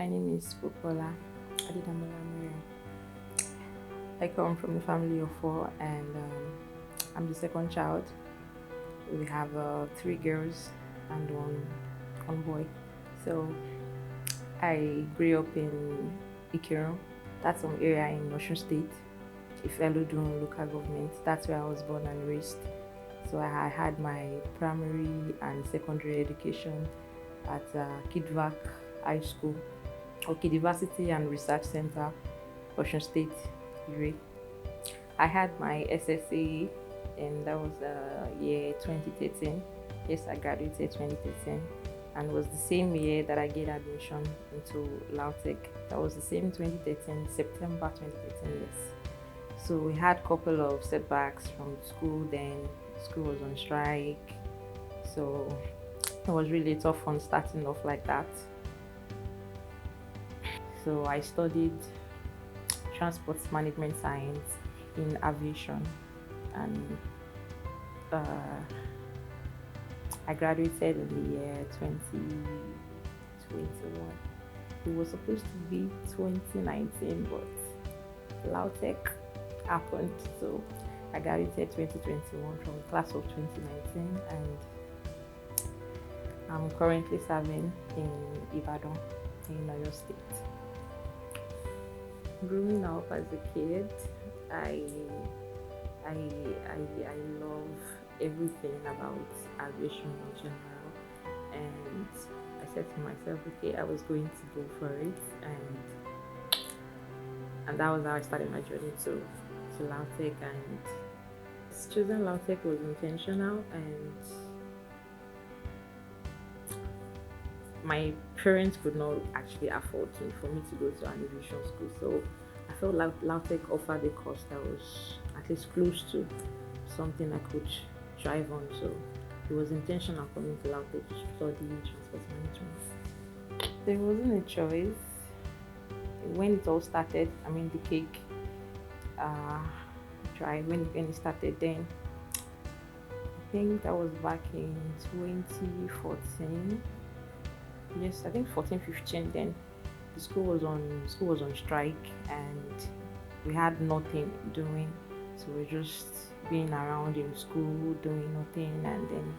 My name is Popoola, Adedamola Maryam. I come from a family of four, and I'm the second child. We have three girls and one boy. So I grew up in Ikiru. That's some area in Osun State, Ifelodun local government. That's where I was born and raised. So I had my primary and secondary education at Kidvac High School, or University and Research Center, Osun State, Ire. I had my SSA, and that was year 2013. Yes, I graduated 2013, and it was the same year that I get admission into LAUTECH. That was the same 2013, September 2013. Yes. So we had a couple of setbacks from school. Then school was on strike, so it was really tough on starting off like that. So I studied transport management science in aviation, and uh, I graduated in the year 2021. It was supposed to be 2019, but LAUTECH happened, so I graduated 2021 from the class of 2019, and I'm currently serving in Ibadan, in Oyo State. Growing up as a kid, I I love everything about aviation in general, and I said to myself, okay, I was going to go for it, and that was how I started my journey to LAUTECH. And choosing LAUTECH was intentional, and my parents could not actually afford for me to go to an aviation school, so I felt like LAUTECH offered a course that was at least close to something I could drive on. So it was intentional for me to LAUTECH to study transport management. There wasn't a choice. When it all started, I mean the cake uh, drive, when it started, then I think that was back in 2014. Yes, I think 14, 15. Then the school was on strike, and we had nothing doing, so we're just being around in school doing nothing, and then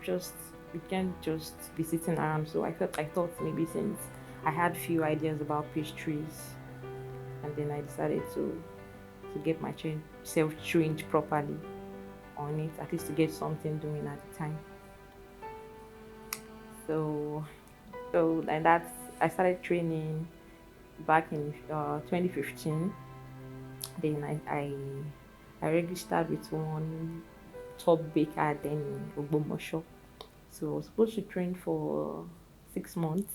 just we can't just be sitting around. So I thought maybe, since I had few ideas about pastries, and then I decided to get my self trained properly on it, at least to get something doing at the time. So and that's I started training back in 2015. Then I registered with one top baker then in Ogbomosho. So I was supposed to train for 6 months.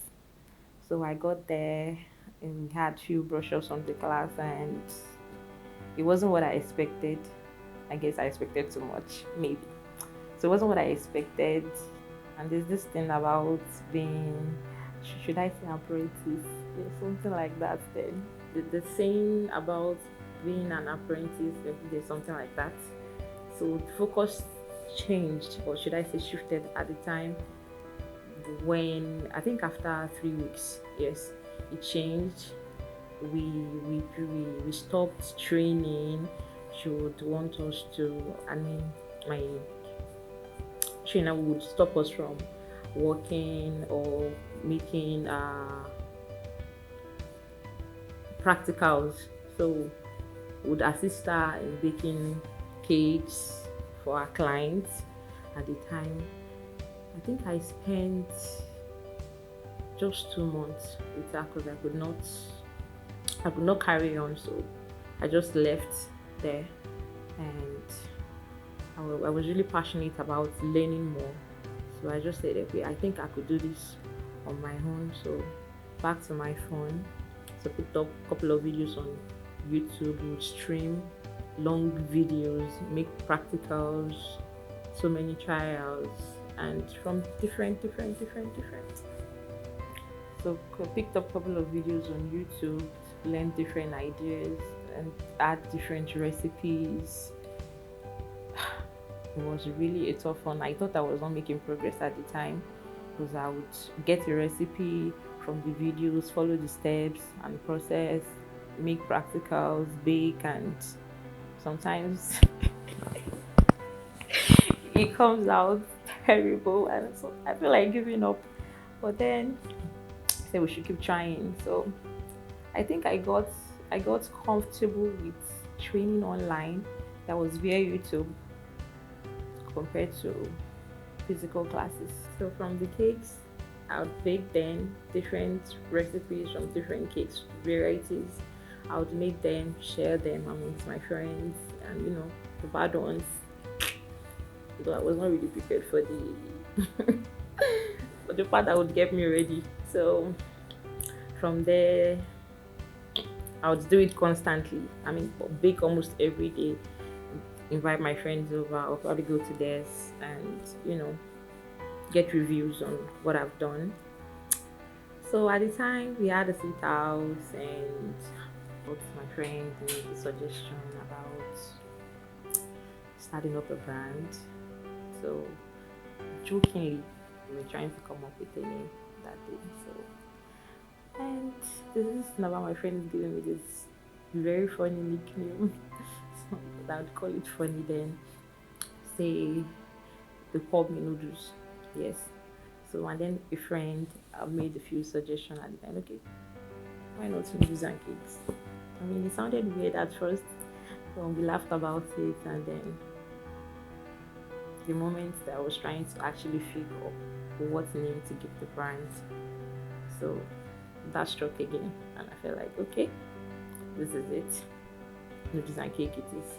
So I got there, and we had few brochures on the class, and it wasn't what I expected. I guess I expected too much, maybe. So it wasn't what I expected. And there's this thing about being, should I say apprentice? Yeah, something like that. Then the saying about being an apprentice, there's something like that. So the focus changed, or should I say shifted, at the time when I think after 3 weeks, yes, it changed. We stopped training. She would want us to, I mean, my trainer would stop us from working or making practicals. So would assist her in baking cakes for our clients. At the time, I think I spent just 2 months with her because I could not carry on. So I just left there, and I was really passionate about learning more. So I just said, okay, I think I could do this on my own. So back to my phone. So picked up a couple of videos on YouTube, would stream long videos, make practicals, so many trials, and from different. So picked up a couple of videos on YouTube, learned different ideas, and add different recipes. It was really a tough one. I thought I was not making progress at the time, because I would get a recipe, from the videos, follow the steps and process, make practicals, bake, and sometimes it comes out terrible, and so I feel like giving up. But then I said we should keep trying. So I think I got comfortable with training online that was via YouTube compared to physical classes. So from the cakes, I would bake them different recipes from different cakes varieties. I would make them, share them amongst my friends, and the bad ones. Though I was not really prepared for the for the part that would get me ready. So from there, I would do it constantly. I mean, bake almost every day. Invite my friends over, or probably go to theirs, and get reviews on what I've done. So at the time, we had a sit out, and both my friends made a suggestion about starting up a brand. So jokingly, we were trying to come up with a name that day. And this is now my friend is giving me this very funny nickname. So I would call it funny then. Say they called me noodles. Yes. So and then a friend made a few suggestions at the time. Okay, why not noodles and cakes? I mean, it sounded weird at first. So we laughed about it, and then the moment that I was trying to actually figure out what name to give the brand, so that struck again, and I felt like, okay, this is it. Noodles and cake it is.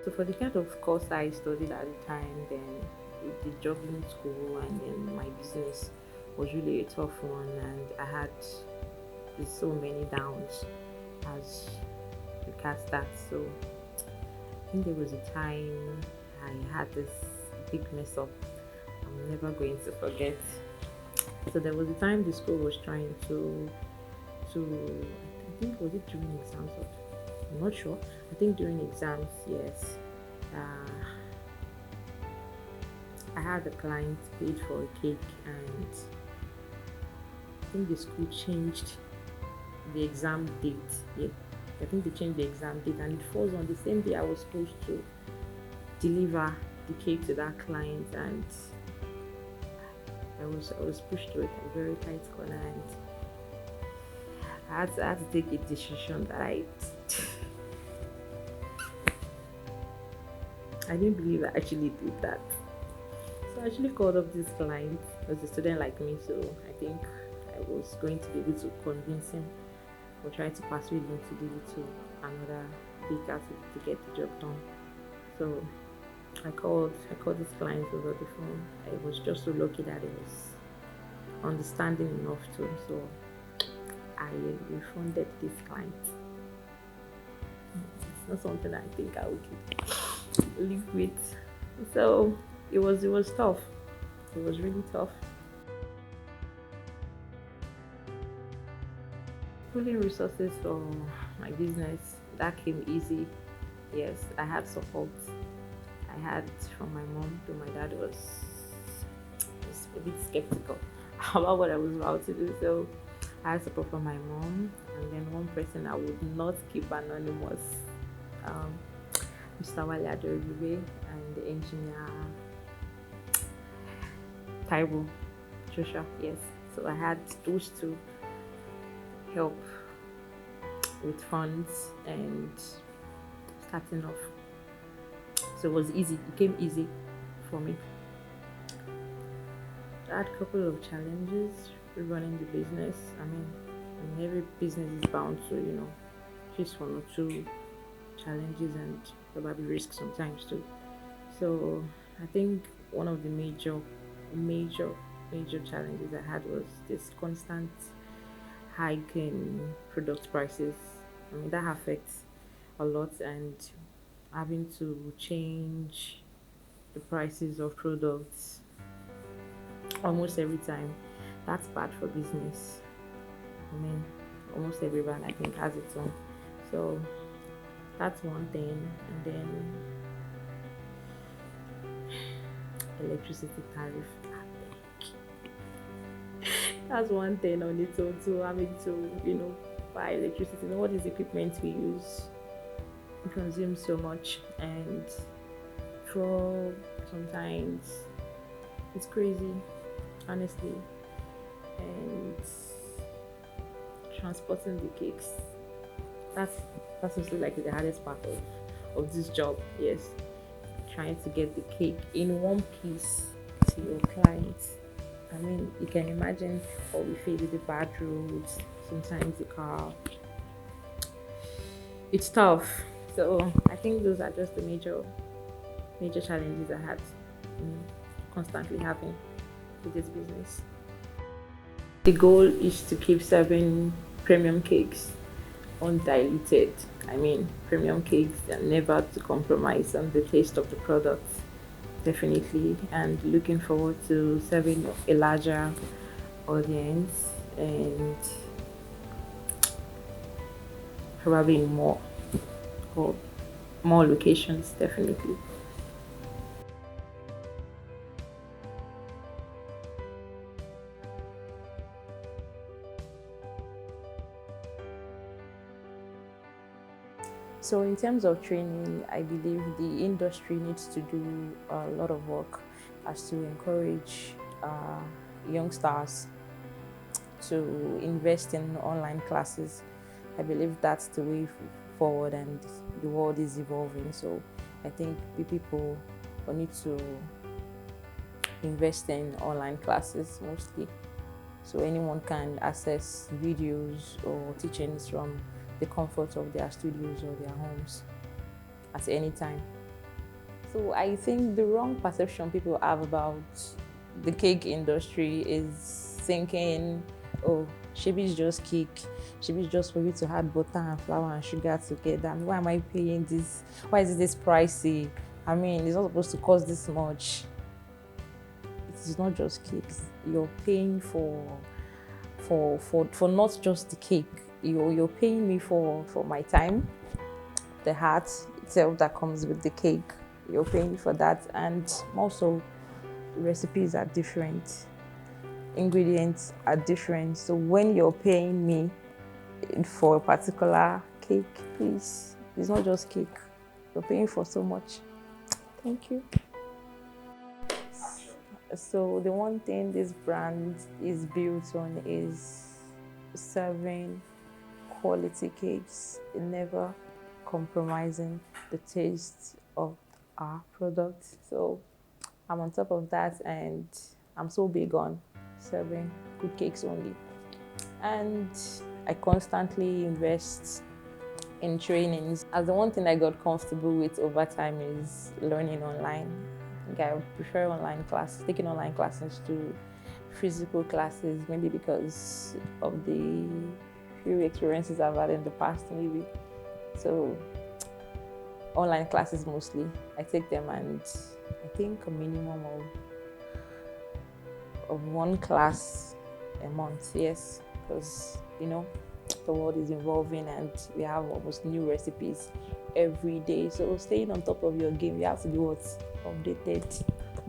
So for the kind of course I studied at the time, then with the juggling school and then my business was really a tough one, and I had so many downs as regards that. So I think there was a time I had this big mess up I'm never going to forget. So there was a time the school was trying to I think was it during exams or I'm not sure. I think during exams, yes. Uh, I had a client paid for a cake, and I think the school changed the exam date. Yeah, I think they changed the exam date, and it falls on the same day I was supposed to deliver the cake to that client, and I was pushed to a very tight corner, and I had to take a decision that I didn't believe I actually did that. So I actually called up this client as a student like me, so I think I was going to be able to convince him or try to persuade him to give it to another baker to get the job done. So I called this client over the phone. I was just so lucky that he was understanding enough to, so I refunded this client. It's not something I think I would live with. So it was tough. It was really tough. Pulling resources for my business, that came easy. Yes, I had support. I had from my mom, though my dad was a bit skeptical about what I was about to do. So I had support from my mom, and then one person I would not keep anonymous, um, Mr. Wale Adoribe, and the engineer Taiwo Joshua. Yes, so I had those two help with funds and starting off. So it was easy. It came easy for me. I had a couple of challenges running the business. I mean, every business is bound to, face one or two challenges and probably risk sometimes too. So I think one of the major, major challenges I had was this constant hike in product prices. I mean, that affects a lot, and having to change the prices of products almost every time, that's bad for business. I mean, almost every brand I think has its own. So that's one thing. And then electricity tariff. That's one thing on its own too. Having to, buy electricity. You know what is the equipment we use? We consume so much, and for sometimes it's crazy, honestly. And transporting the cakes. That's that's also like the hardest part of this job. Yes, trying to get the cake in one piece to your client. I mean, you can imagine what we face with the bad roads, sometimes the car. It's tough. So I think those are just the major challenges I had constantly having with this business. The goal is to keep serving premium cakes undiluted. I mean, premium cakes and never to compromise on the taste of the product, definitely. And looking forward to serving a larger audience and probably or more locations, definitely. So, in terms of training, I believe the industry needs to do a lot of work as to encourage youngsters to invest in online classes. I believe that's the way forward, and the world is evolving. So, I think the people will need to invest in online classes mostly, so anyone can access videos or teachings from the comfort of their studios or their homes at any time. So I think the wrong perception people have about the cake industry is thinking, oh, maybe it's just cake, maybe it's just for you to add butter and flour and sugar together. I mean, why am I paying this? Why is it this pricey? I mean, it's not supposed to cost this much. It is not just cakes. You're paying for not just the cake. You're paying me for my time, the heart itself that comes with the cake. You're paying for that, and also recipes are different, ingredients are different. So when you're paying me for a particular cake, please, it's not just cake. You're paying for so much. Thank you. So the one thing this brand is built on is serving quality cakes, never compromising the taste of our product. So I'm on top of that, and I'm so big on serving good cakes only. And I constantly invest in trainings. As the one thing I got comfortable with over time is learning online. I think I prefer online classes, taking online classes to physical classes, maybe because of the few experiences I've had in the past, maybe. So online classes mostly. I take them, and I think a minimum of one class a month, yes, because the world is evolving and we have almost new recipes every day. So staying on top of your game, you have to be updated.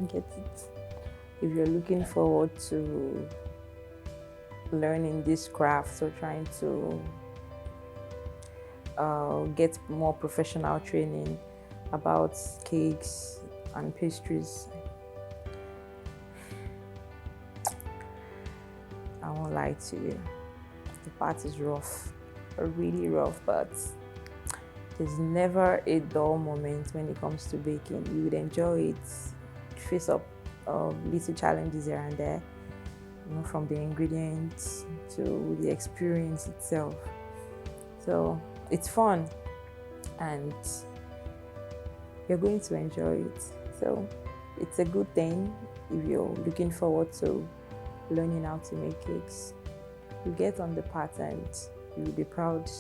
Get it? If you're looking forward to learning this craft or trying to get more professional training about cakes and pastries, I won't lie to you, the path is rough, really rough, but there's never a dull moment when it comes to baking. You would enjoy it, face up little challenges here and there, from the ingredients to the experience itself. So it's fun, and you're going to enjoy it. So it's a good thing if you're looking forward to learning how to make cakes. You get on the path and you'll be proud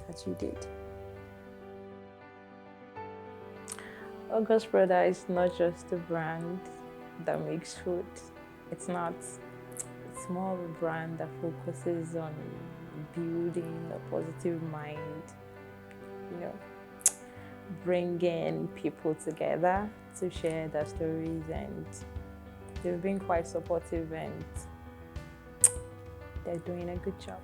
that you did. August Brother is not just a brand that makes food. It's not. It's more of a brand that focuses on building a positive mind, bringing people together to share their stories, and they've been quite supportive and they're doing a good job.